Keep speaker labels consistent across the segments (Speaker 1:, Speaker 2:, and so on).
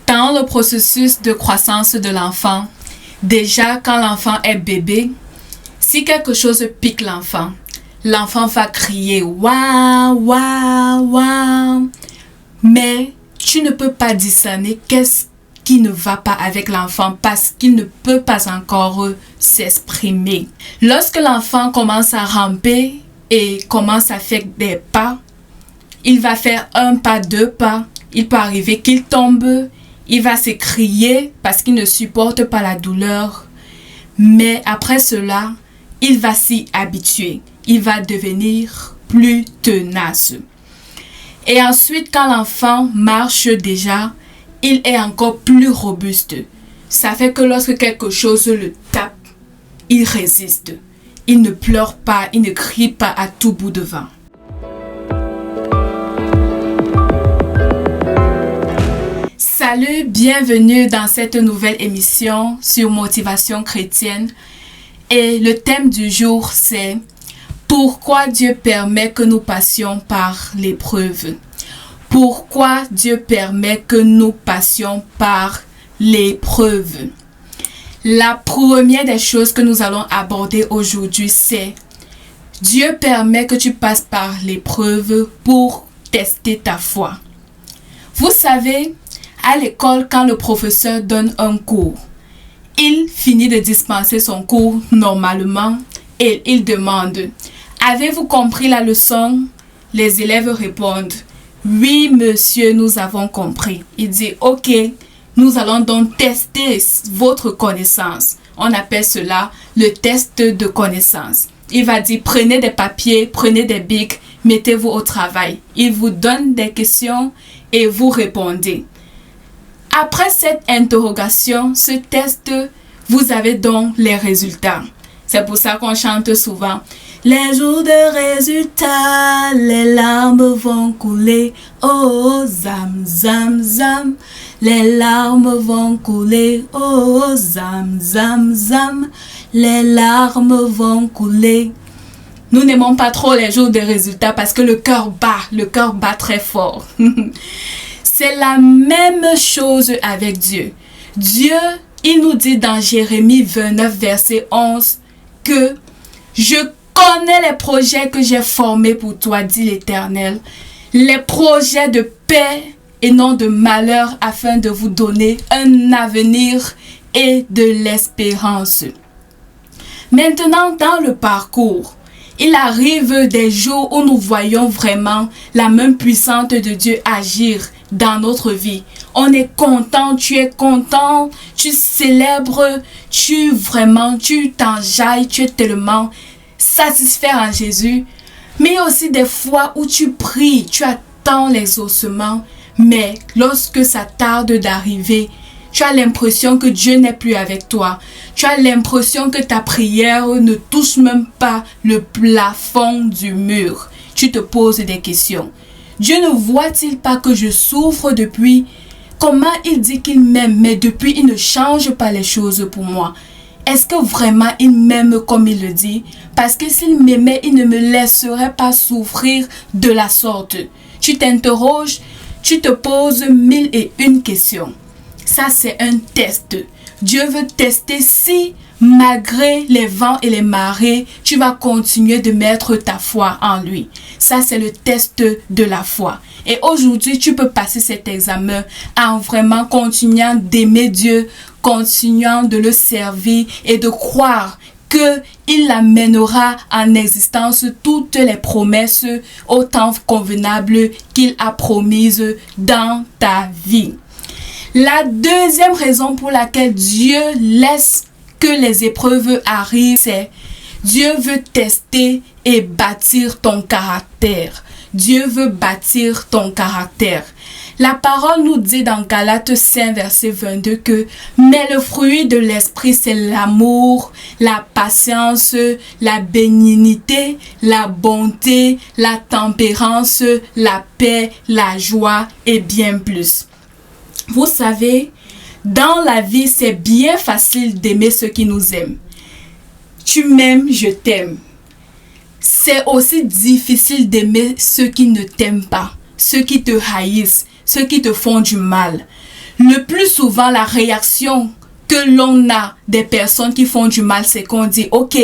Speaker 1: Dans le processus de croissance de l'enfant, déjà quand l'enfant est bébé, si quelque chose pique l'enfant va crier waouh, waouh, waouh. Mais tu ne peux pas discerner qu'est-ce qui ne va pas avec l'enfant parce qu'il ne peut pas encore s'exprimer. Lorsque l'enfant commence à ramper et commence à faire des pas, il va faire un pas, deux pas. Il peut arriver qu'il tombe. Il va s'écrier parce qu'il ne supporte pas la douleur. Mais après cela, il va s'y habituer. Il va devenir plus tenace. Et ensuite, quand l'enfant marche déjà, il est encore plus robuste. Ça fait que lorsque quelque chose le tape, il résiste. Il ne pleure pas, il ne crie pas à tout bout de vent. Salut, bienvenue dans cette nouvelle émission sur Motivation chrétienne. Et le thème du jour, c'est pourquoi Dieu permet que nous passions par l'épreuve. Pourquoi Dieu permet que nous passions par l'épreuve. La première des choses que nous allons aborder aujourd'hui, c'est Dieu permet que tu passes par l'épreuve pour tester ta foi. Vous savez, à l'école, quand le professeur donne un cours, il finit de dispenser son cours normalement et il demande « Avez-vous compris la leçon ?» Les élèves répondent « Oui, monsieur, nous avons compris. » Il dit « Ok, nous allons donc tester votre connaissance. » On appelle cela le test de connaissance. Il va dire « Prenez des papiers, prenez des bics, mettez-vous au travail. » Il vous donne des questions et vous répondez. Après cette interrogation, ce test, vous avez donc les résultats. C'est pour ça qu'on chante souvent. Les jours de résultats, les larmes vont couler. Oh, zam, zam, zam. Les larmes vont couler. Oh, zam, zam, zam. Les larmes vont couler. Nous n'aimons pas trop les jours de résultats parce que le cœur bat très fort. C'est la même chose avec Dieu. Dieu, il nous dit dans Jérémie 29, verset 11, que je connais les projets que j'ai formés pour toi, dit l'Éternel. Les projets de paix et non de malheur afin de vous donner un avenir et de l'espérance. Maintenant, dans le parcours, il arrive des jours où nous voyons vraiment la main puissante de Dieu agir dans notre vie. On est content, tu es content, tu célèbres, tu t'enjailles, tu es tellement satisfait en Jésus. Mais il y a aussi des fois où tu pries, tu attends l'exaucement, mais lorsque ça tarde d'arriver, tu as l'impression que Dieu n'est plus avec toi. Tu as l'impression que ta prière ne touche même pas le plafond du mur. Tu te poses des questions. Dieu ne voit-il pas que je souffre depuis? Comment il dit qu'il m'aime, mais depuis il ne change pas les choses pour moi? Est-ce que vraiment il m'aime comme il le dit? Parce que s'il m'aimait, il ne me laisserait pas souffrir de la sorte. Tu t'interroges, tu te poses 1001 questions. Ça, c'est un test. Dieu veut tester si, malgré les vents et les marées, tu vas continuer de mettre ta foi en lui. Ça, c'est le test de la foi. Et aujourd'hui, tu peux passer cet examen en vraiment continuant d'aimer Dieu, continuant de le servir et de croire qu'il amènera en existence toutes les promesses au temps convenable qu'il a promises dans ta vie. La deuxième raison pour laquelle Dieu laisse que les épreuves arrivent, c'est Dieu veut tester et bâtir ton caractère. Dieu veut bâtir ton caractère. La parole nous dit dans Galates 5, verset 22 que « Mais le fruit de l'esprit, c'est l'amour, la patience, la bénignité, la bonté, la tempérance, la paix, la joie et bien plus. » Vous savez, dans la vie, c'est bien facile d'aimer ceux qui nous aiment. Tu m'aimes, je t'aime. C'est aussi difficile d'aimer ceux qui ne t'aiment pas, ceux qui te haïssent, ceux qui te font du mal. Le plus souvent, la réaction que l'on a des personnes qui font du mal, c'est qu'on dit, ok,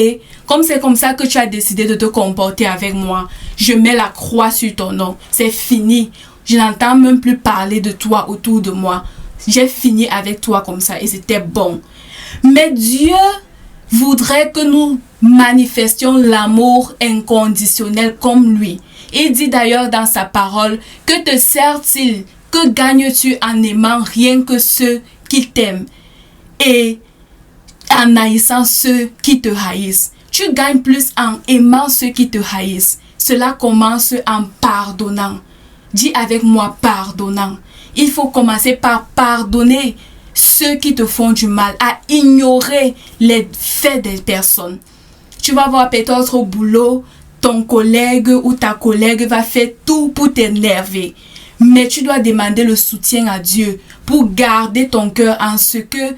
Speaker 1: comme c'est comme ça que tu as décidé de te comporter avec moi, je mets la croix sur ton nom, c'est fini. Je n'entends même plus parler de toi autour de moi. J'ai fini avec toi comme ça et c'était bon. Mais Dieu voudrait que nous manifestions l'amour inconditionnel comme lui. Il dit d'ailleurs dans sa parole, que te sert-il, que gagnes-tu en aimant rien que ceux qui t'aiment et en haïssant ceux qui te haïssent? Tu gagnes plus en aimant ceux qui te haïssent. Cela commence en pardonnant. Dis avec moi pardonnant. Il faut commencer par pardonner ceux qui te font du mal, à ignorer les faits des personnes. Tu vas voir peut-être au boulot, ton collègue ou ta collègue va faire tout pour t'énerver. Mais tu dois demander le soutien à Dieu pour garder ton cœur en ce que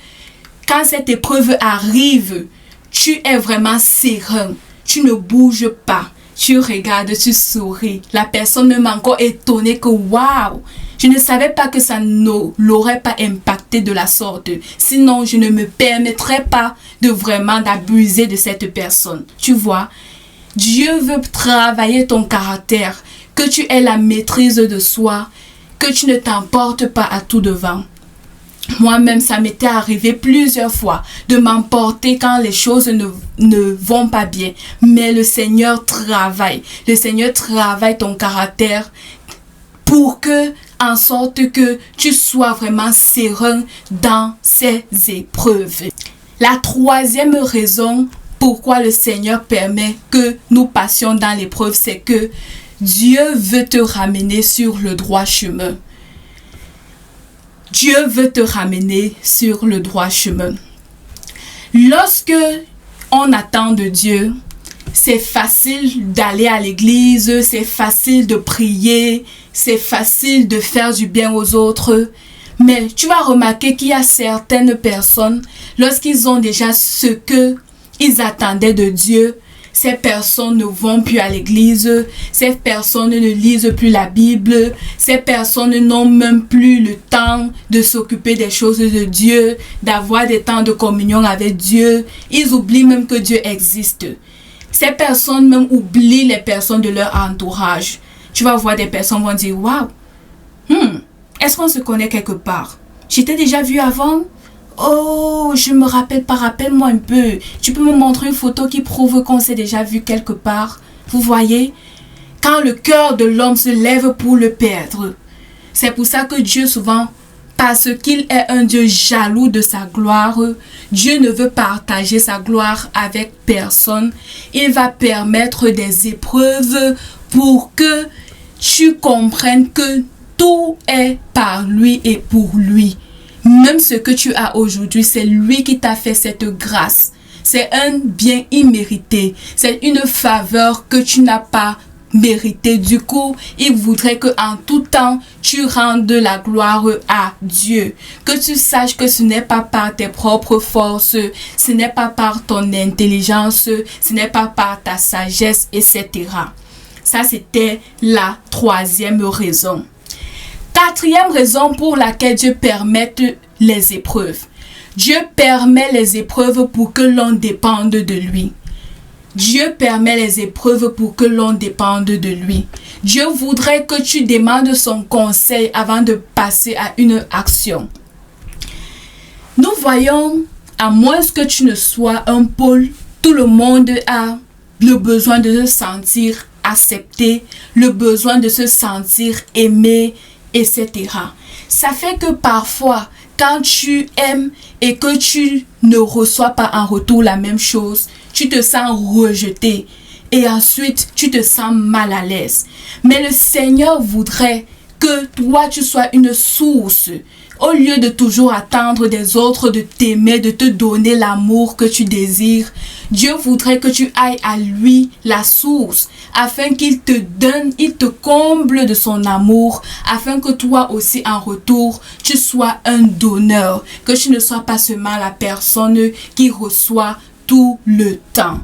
Speaker 1: quand cette épreuve arrive, tu es vraiment serein. Tu ne bouges pas. Tu regardes, tu souris. La personne même encore étonnée que waouh, je ne savais pas que ça ne l'aurait pas impacté de la sorte. Sinon, je ne me permettrais pas de vraiment d'abuser de cette personne. Tu vois, Dieu veut travailler ton caractère, que tu aies la maîtrise de soi, que tu ne t'emportes pas à tout devant. Moi-même, ça m'était arrivé plusieurs fois de m'emporter quand les choses ne vont pas bien. Mais le Seigneur travaille. Le Seigneur travaille ton caractère pour que, en sorte que tu sois vraiment serein dans ces épreuves. La troisième raison pourquoi le Seigneur permet que nous passions dans l'épreuve, c'est que Dieu veut te ramener sur le droit chemin. Dieu veut te ramener sur le droit chemin. Lorsque on attend de Dieu, c'est facile d'aller à l'église, c'est facile de prier, c'est facile de faire du bien aux autres. Mais tu vas remarquer qu'il y a certaines personnes, lorsqu'ils ont déjà ce qu'ils attendaient de Dieu, ces personnes ne vont plus à l'église, ces personnes ne lisent plus la Bible, ces personnes n'ont même plus le temps de s'occuper des choses de Dieu, d'avoir des temps de communion avec Dieu. Ils oublient même que Dieu existe. Ces personnes même oublient les personnes de leur entourage. Tu vas voir des personnes qui vont dire, waouh, est-ce qu'on se connaît quelque part? Je t'ai déjà vu avant? Oh, je me rappelle pas, rappelle-moi un peu. Tu peux me montrer une photo qui prouve qu'on s'est déjà vu quelque part? Vous voyez? Quand le cœur de l'homme se lève pour le perdre. C'est pour ça que Dieu souvent, parce qu'il est un Dieu jaloux de sa gloire, Dieu ne veut partager sa gloire avec personne. Il va permettre des épreuves pour que tu comprennes que tout est par lui et pour lui. Même ce que tu as aujourd'hui, c'est lui qui t'a fait cette grâce. C'est un bien immérité. C'est une faveur que tu n'as pas méritée. Du coup, il voudrait que en tout temps, tu rendes la gloire à Dieu. Que tu saches que ce n'est pas par tes propres forces, ce n'est pas par ton intelligence, ce n'est pas par ta sagesse, etc. Ça, c'était la troisième raison. Quatrième raison pour laquelle Dieu permet les épreuves. Dieu permet les épreuves pour que l'on dépende de lui. Dieu permet les épreuves pour que l'on dépende de lui. Dieu voudrait que tu demandes son conseil avant de passer à une action. Nous voyons, à moins que tu ne sois un pôle, tout le monde a le besoin de se sentir accepté, le besoin de se sentir aimé, etc. Ça fait que parfois, quand tu aimes et que tu ne reçois pas en retour la même chose, tu te sens rejeté et ensuite tu te sens mal à l'aise. Mais le Seigneur voudrait que toi tu sois une source. Au lieu de toujours attendre des autres de t'aimer, de te donner l'amour que tu désires, Dieu voudrait que tu ailles à lui, la source, afin qu'il te donne, il te comble de son amour, afin que toi aussi en retour, tu sois un donneur, que tu ne sois pas seulement la personne qui reçoit tout le temps.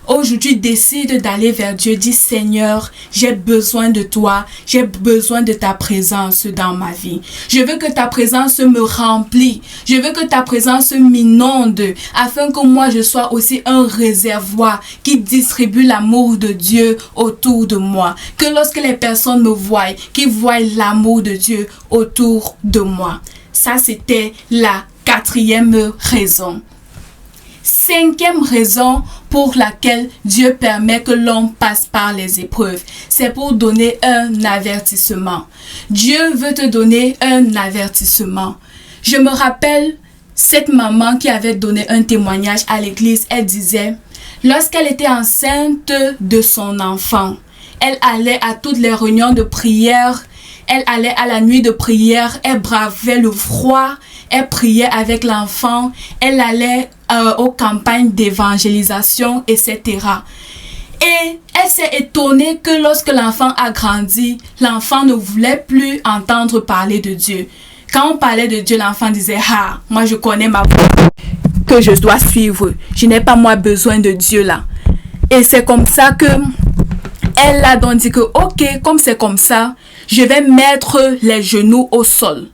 Speaker 1: aujourd'hui décide d'aller vers Dieu. Dis Seigneur, j'ai besoin de toi, j'ai besoin de ta présence dans ma vie. Je veux que ta présence me remplisse, je veux que ta présence m'inonde, afin que moi je sois aussi un réservoir qui distribue l'amour de Dieu autour de moi. Que lorsque les personnes me voient, qu'ils voient l'amour de Dieu autour de moi. Ça, c'était la 4e raison. 5e raison pour laquelle Dieu permet que l'on passe par les épreuves, c'est pour donner un avertissement. Dieu veut te donner un avertissement. Je me rappelle cette maman qui avait donné un témoignage à l'église. Elle disait, lorsqu'elle était enceinte de son enfant, elle allait à toutes les réunions de prière, elle allait à la nuit de prière, elle bravait le froid, elle priait avec l'enfant, elle allait aux campagnes d'évangélisation, etc. Et elle s'est étonnée que lorsque l'enfant a grandi, l'enfant ne voulait plus entendre parler de Dieu. Quand on parlait de Dieu, l'enfant disait, « Ah, moi je connais ma voix que je dois suivre. Je n'ai pas moi besoin de Dieu là. » Et c'est comme ça que elle a donc dit que, ok, comme c'est comme ça, je vais mettre les genoux au sol.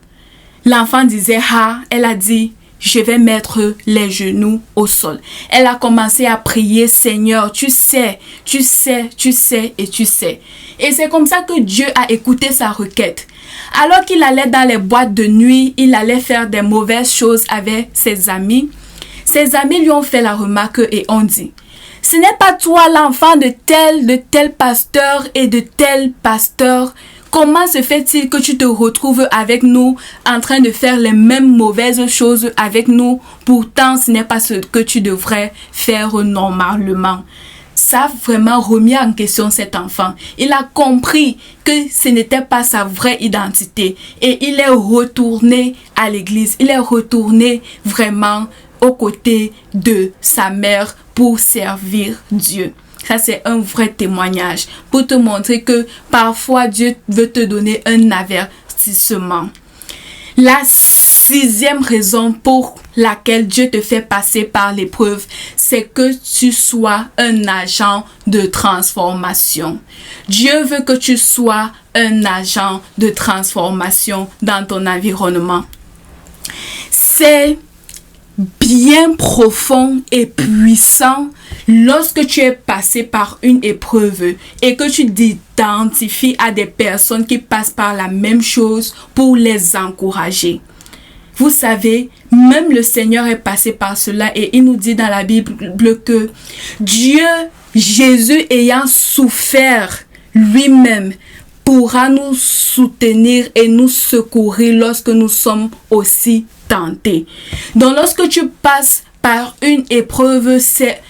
Speaker 1: L'enfant disait, ah, elle a dit, je vais mettre les genoux au sol. Elle a commencé à prier, Seigneur, tu sais, tu sais, tu sais et tu sais. Et c'est comme ça que Dieu a écouté sa requête. Alors qu'il allait dans les boîtes de nuit, il allait faire des mauvaises choses avec ses amis. Ses amis lui ont fait la remarque et ont dit, ce n'est pas toi l'enfant de tel pasteur et de tel pasteur. Comment se fait-il que tu te retrouves avec nous en train de faire les mêmes mauvaises choses avec nous? Pourtant, ce n'est pas ce que tu devrais faire normalement. Ça a vraiment remis en question cet enfant. Il a compris que ce n'était pas sa vraie identité. Et il est retourné à l'église. Il est retourné vraiment aux côtés de sa mère pour servir Dieu. Ça, c'est un vrai témoignage pour te montrer que parfois Dieu veut te donner un avertissement. La 6e raison pour laquelle Dieu te fait passer par l'épreuve, c'est que tu sois un agent de transformation. Dieu veut que tu sois un agent de transformation dans ton environnement. C'est bien profond et puissant lorsque tu es passé par une épreuve et que tu t'identifies à des personnes qui passent par la même chose pour les encourager. Vous savez, même le Seigneur est passé par cela et il nous dit dans la Bible que Dieu, Jésus ayant souffert lui-même, pourra nous soutenir et nous secourir lorsque nous sommes aussi tentés. Donc lorsque tu passes par une épreuve, c'est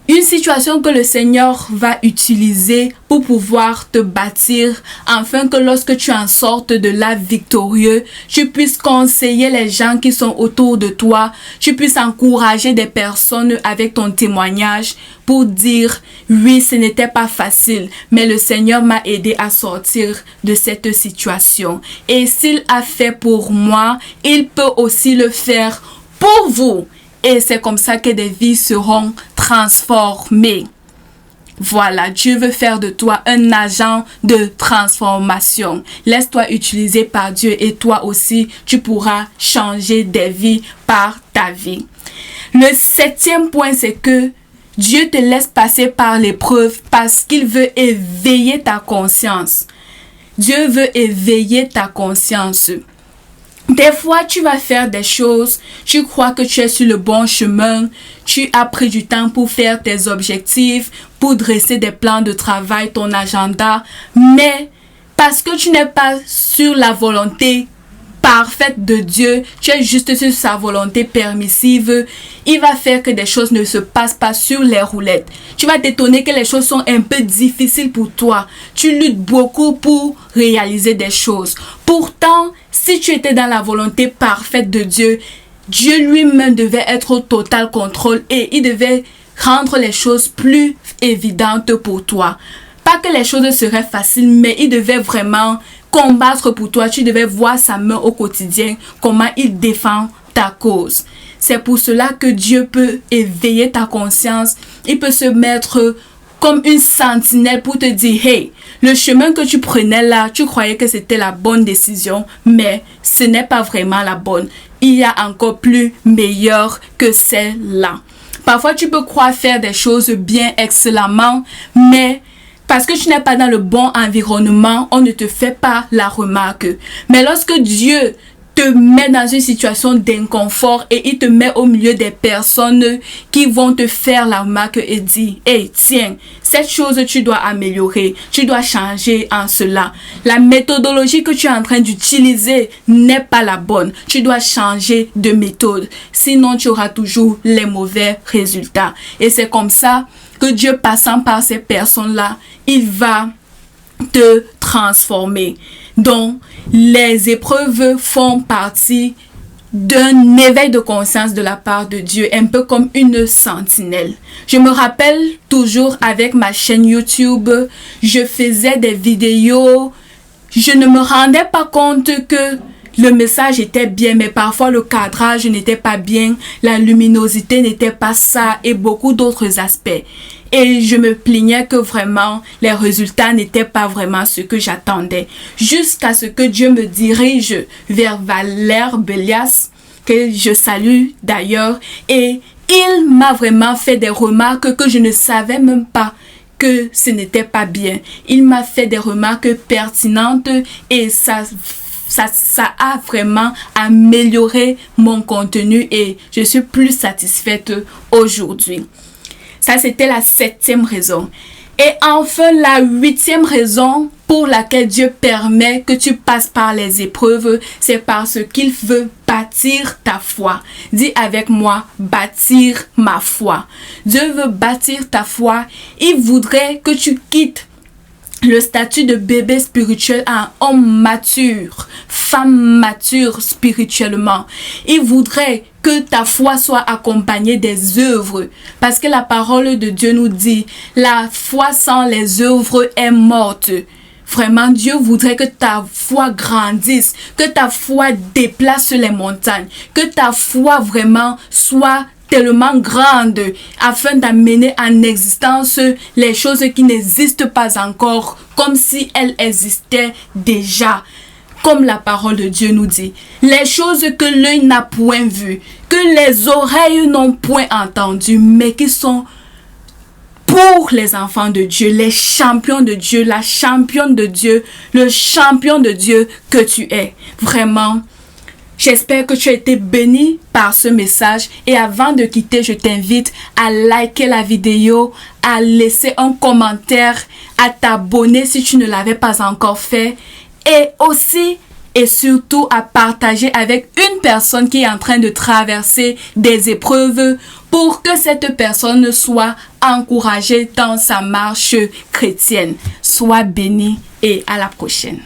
Speaker 1: une situation que le Seigneur va utiliser pour pouvoir te bâtir, afin que lorsque tu en sortes de là victorieux, tu puisses conseiller les gens qui sont autour de toi, tu puisses encourager des personnes avec ton témoignage pour dire, oui, ce n'était pas facile, mais le Seigneur m'a aidé à sortir de cette situation. Et s'il a fait pour moi, il peut aussi le faire pour vous. Et c'est comme ça que des vies seront transformées. Voilà, Dieu veut faire de toi un agent de transformation. Laisse-toi utiliser par Dieu et toi aussi, tu pourras changer des vies par ta vie. Le 7e point, c'est que Dieu te laisse passer par l'épreuve parce qu'il veut éveiller ta conscience. Dieu veut éveiller ta conscience. Des fois, tu vas faire des choses, tu crois que tu es sur le bon chemin, tu as pris du temps pour faire tes objectifs, pour dresser des plans de travail, ton agenda, mais parce que tu n'es pas sur la volonté parfaite de Dieu, tu es juste sur sa volonté permissive, il va faire que des choses ne se passent pas sur les roulettes. Tu vas t'étonner que les choses sont un peu difficiles pour toi. Tu luttes beaucoup pour réaliser des choses. Pourtant, si tu étais dans la volonté parfaite de Dieu, Dieu lui-même devait être au total contrôle et il devait rendre les choses plus évidentes pour toi. Pas que les choses seraient faciles, mais il devait vraiment combattre pour toi. Tu devais voir sa main au quotidien, comment il défend ta cause. C'est pour cela que Dieu peut éveiller ta conscience. Il peut se mettre comme une sentinelle pour te dire, hey, le chemin que tu prenais là, tu croyais que c'était la bonne décision, mais ce n'est pas vraiment la bonne. Il y a encore plus meilleur que celle-là. Parfois, tu peux croire faire des choses bien excellemment, mais parce que tu n'es pas dans le bon environnement, on ne te fait pas la remarque. Mais lorsque Dieu te met dans une situation d'inconfort et il te met au milieu des personnes qui vont te faire la remarque et dire, hey, tiens, cette chose tu dois améliorer, tu dois changer en cela. La méthodologie que tu es en train d'utiliser n'est pas la bonne. Tu dois changer de méthode. Sinon, tu auras toujours les mauvais résultats. Et c'est comme ça que Dieu, passant par ces personnes-là, il va te transformer. Donc, les épreuves font partie d'un éveil de conscience de la part de Dieu, un peu comme une sentinelle. Je me rappelle toujours avec ma chaîne YouTube, je faisais des vidéos, je ne me rendais pas compte que le message était bien, mais parfois le cadrage n'était pas bien, la luminosité n'était pas ça et beaucoup d'autres aspects. Et je me plaignais que vraiment les résultats n'étaient pas vraiment ce que j'attendais. Jusqu'à ce que Dieu me dirige vers Valère Bélias, que je salue d'ailleurs. Et il m'a vraiment fait des remarques que je ne savais même pas que ce n'était pas bien. Il m'a fait des remarques pertinentes et ça a vraiment amélioré mon contenu et je suis plus satisfaite aujourd'hui. Ça, c'était la 7e raison. Et enfin, la 8e raison pour laquelle Dieu permet que tu passes par les épreuves, c'est parce qu'il veut bâtir ta foi. Dis avec moi, bâtir ma foi. Dieu veut bâtir ta foi. Il voudrait que tu quittes le statut de bébé spirituel à un homme mature, femme mature spirituellement. Il voudrait que ta foi soit accompagnée des œuvres. Parce que la parole de Dieu nous dit, la foi sans les œuvres est morte. Vraiment, Dieu voudrait que ta foi grandisse, que ta foi déplace les montagnes, que ta foi vraiment soit tellement grande afin d'amener en existence les choses qui n'existent pas encore comme si elles existaient déjà. Comme la parole de Dieu nous dit, les choses que l'œil n'a point vues, que les oreilles n'ont point entendues, mais qui sont pour les enfants de Dieu, les champions de Dieu, la championne de Dieu, le champion de Dieu que tu es. Vraiment, j'espère que tu as été béni par ce message et avant de quitter, je t'invite à liker la vidéo, à laisser un commentaire, à t'abonner si tu ne l'avais pas encore fait et aussi et surtout à partager avec une personne qui est en train de traverser des épreuves pour que cette personne soit encouragée dans sa marche chrétienne. Sois béni et à la prochaine.